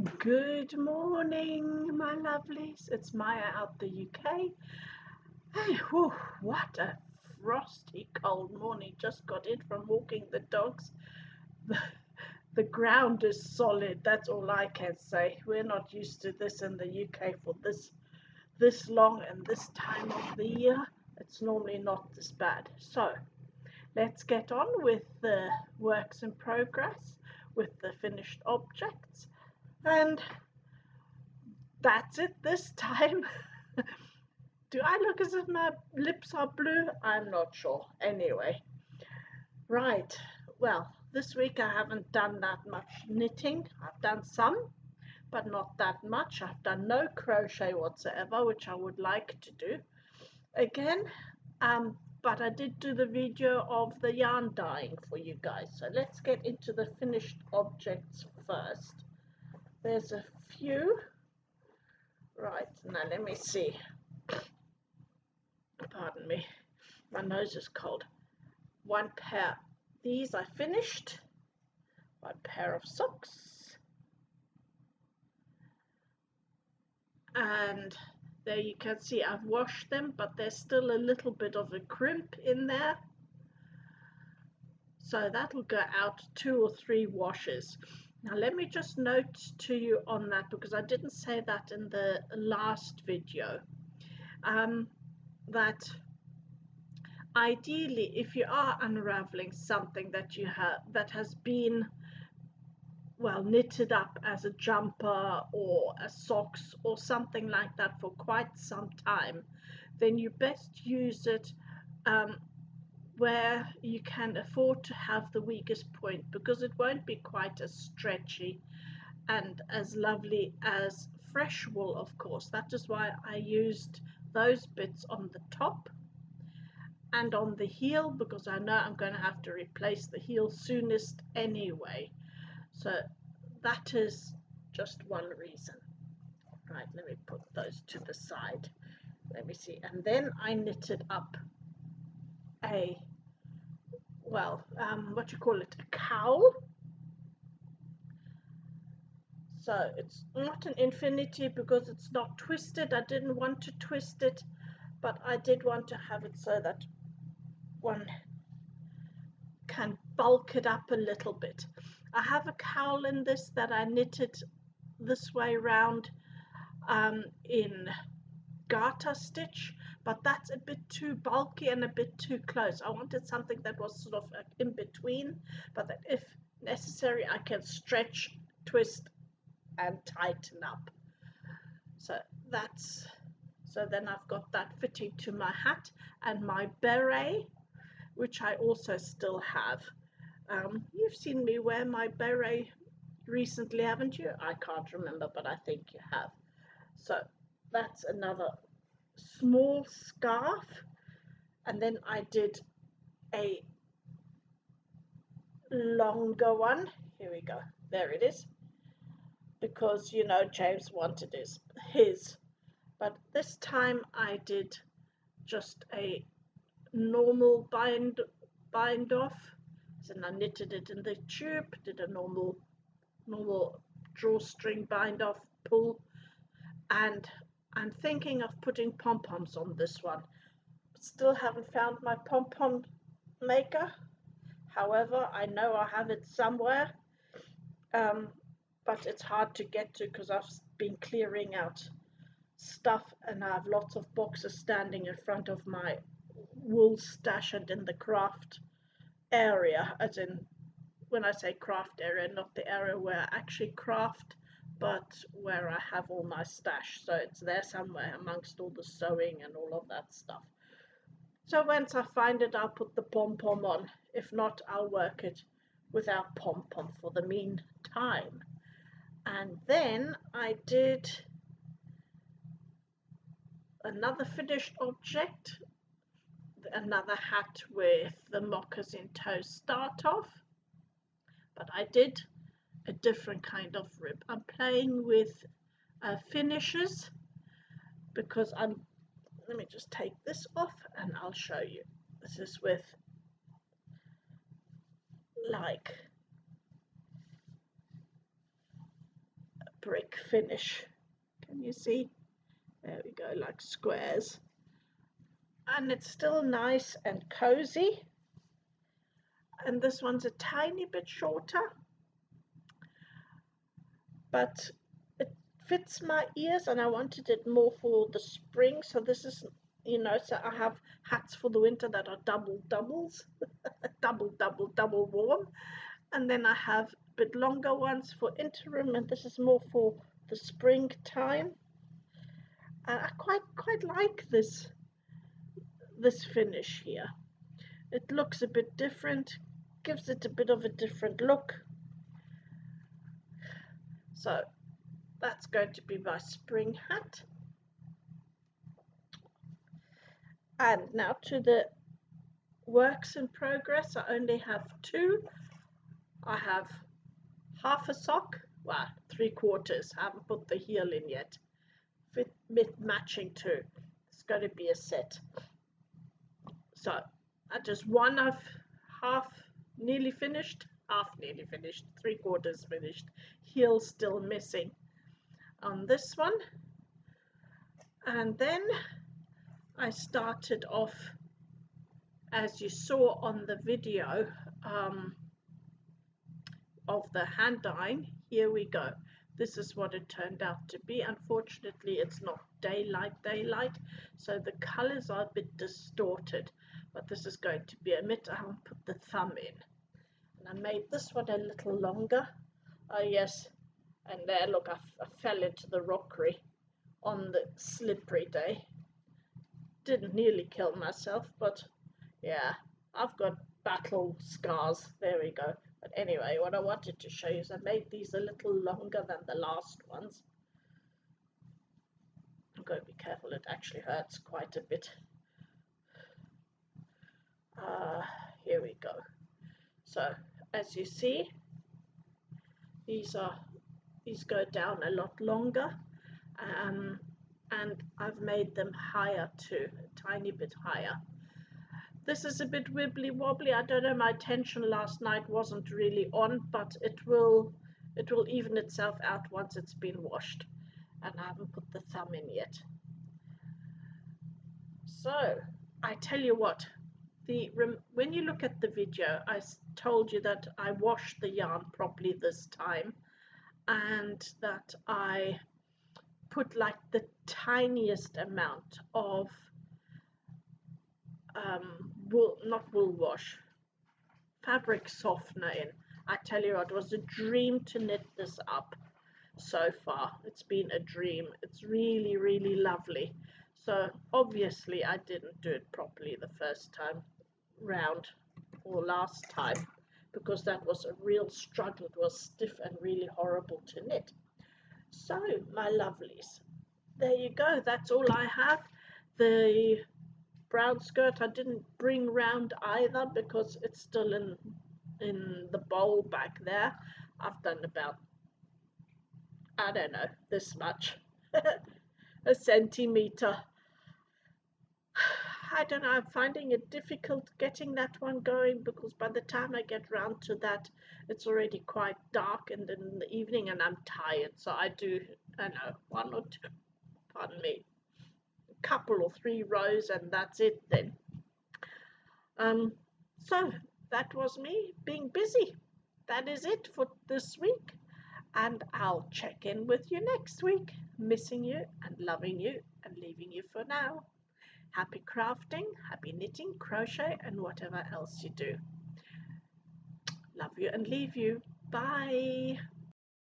Good morning, my lovelies. It's Maya out the UK. Hey, whew, what a frosty cold morning. Just got in from walking the dogs. The, the ground is solid. That's all I can say. We're not used to this in the UK for this long and this time of the year. It's normally not this bad. So let's get on with the works in progress, with the finished objects. And that's it this time. Do I look as if my lips are blue? I'm not sure. Anyway, right. Well, this week I haven't done that much knitting. I've done some, but not that much. I've done no crochet whatsoever, which I would like to do again. But I did do the video of the yarn dyeing for you guys. So let's get into the finished objects first. There's a few. Right, now let me see. Pardon me, my nose is cold. One pair, these I finished. One pair of socks. And there you can see I've washed them, but there's still a little bit of a crimp in there. So that'll go out 2 or 3 washes. Now let me just note to you on that, because I didn't say that in the last video, that ideally, if you are unraveling something that you have that has been knitted up as a jumper or a socks or something like that for quite some time, then you best use it where you can afford to have the weakest point, because it won't be quite as stretchy and as lovely as fresh wool, of course. That is why I used those bits on the top and on the heel, because I know I'm going to have to replace the heel soonest anyway. So that is just one reason. Right, let me put those to the side. Let me see. And then I knitted up a, what you call it, a cowl. So it's not an infinity because it's not twisted. I didn't want to twist it, but I did want to have it so that one can bulk it up a little bit. I have a cowl in this that I knitted this way round in garter stitch, but that's a bit too bulky and a bit too close. I wanted something that was sort of in between, but that if necessary I can stretch, twist and tighten up. So then I've got that fitting to my hat and my beret, which I also still have. You've seen me wear my beret recently, haven't you? I can't remember, but I think you have. So that's another small scarf. And then I did a longer one. Here we go. There it is. Because, you know, James wanted his. But this time I did just a normal bind off. So I knitted it in the tube, did a normal drawstring bind off pull, and I'm thinking of putting pom-poms on this one. Still haven't found my pom-pom maker. However, I know I have it somewhere, but it's hard to get to because I've been clearing out stuff and I have lots of boxes standing in front of my wool stash and in the craft area, as in when I say craft area, not the area where I actually craft, but where I have all my stash. So it's there somewhere amongst all the sewing and all of that stuff. So once I find it, I'll put the pom-pom on. If not, I'll work it without pom-pom for the meantime. And then I did another finished object, another hat with the moccasin toe start off, but I did a different kind of rib. I'm playing with finishes because let me just take this off and I'll show you. This is with like brick finish. Can you see? There we go, like squares. And it's still nice and cozy. And this one's a tiny bit shorter, but it fits my ears, and I wanted it more for the spring. So this is, you know, so I have hats for the winter that are doubles, double warm. And then I have a bit longer ones for interim, and this is more for the springtime. And I quite like this finish here. It looks a bit different, gives it a bit of a different look. So that's going to be my spring hat. And now to the works in progress. I only have two. I have half a sock, well, 3/4. I haven't put the heel in yet. Fit matching too. It's going to be a set. So I just one I've half nearly finished, 3/4 finished, heel still missing on this one. And then I started off, as you saw on the video, of the hand dyeing. Here we go. This is what it turned out to be. Unfortunately, it's not daylight, so the colors are a bit distorted, but this is going to be a mitt. I haven't put the thumb in. And I made this one a little longer. Oh yes, and there, look, I fell into the rockery on the slippery day. Didn't nearly kill myself, but yeah, I've got battle scars. There we go. But anyway, what I wanted to show you is I made these a little longer than the last ones. I've got to be careful, it actually hurts quite a bit. Here we go. So as you see, these go down a lot longer, and I've made them higher too, a tiny bit higher. This is a bit wibbly wobbly. I don't know, my tension last night wasn't really on, but it will even itself out once it's been washed. And I haven't put the thumb in yet. So I tell you what, when you look at the video, I told you that I washed the yarn properly this time, and that I put like the tiniest amount of fabric softener in. I tell you what, it was a dream to knit this up so far. It's been a dream. It's really, really lovely. So obviously I didn't do it properly the first time round, or last time, because that was a real struggle. It was stiff and really horrible to knit. So my lovelies, there you go. That's all I have. The brown skirt I didn't bring round either because it's still in the bowl back there. I've done about, I don't know, this much, a centimeter. I don't know, I'm finding it difficult getting that one going, because by the time I get round to that, it's already quite dark and in the evening, and I'm tired. So I do, I don't know, 1 or 2, pardon me, a couple or 3 rows, and that's it then. So that was me being busy. That is it for this week, and I'll check in with you next week. Missing you and loving you and leaving you for now. Happy crafting, happy knitting, crochet, and whatever else you do. Love you and leave you. Bye.